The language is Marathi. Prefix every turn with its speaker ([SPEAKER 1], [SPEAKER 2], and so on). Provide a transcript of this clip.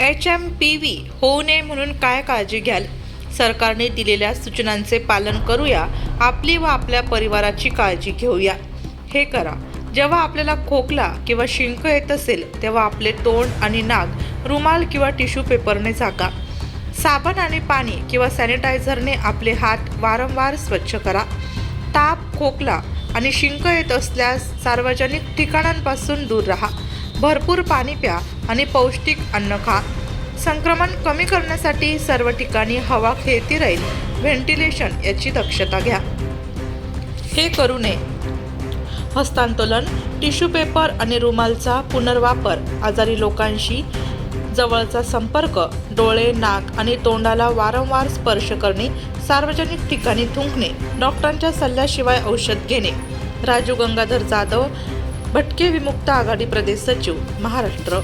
[SPEAKER 1] HMPV होऊ नये म्हणून काय काळजी घ्याल? सरकारने दिलेल्या सूचनांचे पालन करूया, आपली व आपल्या परिवाराची काळजी घेऊया. हे करा: जेव्हा आपल्याला खोकला किंवा शिंक येत असेल तेव्हा आपले तोंड आणि नाक रुमाल किंवा टिश्यू पेपरने झाका. साबण आणि पाणी किंवा सॅनिटायझरने आपले हात वारंवार स्वच्छ करा. ताप, खोकला आणि शिंक येत असल्यास सार्वजनिक ठिकाणांपासून दूर राहा. भरपूर पाणी प्या आणि पौष्टिक अन्न खा. संक्रमण कमी करण्यासाठी सर्व ठिकाणी हवा खेळती राहील, व्हेंटिलेशन याची दक्षता घ्या. हे करू नये: हस्तांदोलन, टिश्यू पेपर आणि रुमालचा पुनर्वापर, आजारी लोकांशी जवळचा संपर्क, डोळे, नाक आणि तोंडाला वारंवार स्पर्श करणे, सार्वजनिक ठिकाणी थुंकणे, डॉक्टरांच्या सल्ल्याशिवाय औषध घेणे. राजू गंगाधर जाधव, भटके विमुक्त आघाडी प्रदेश सचिव, महाराष्ट्र.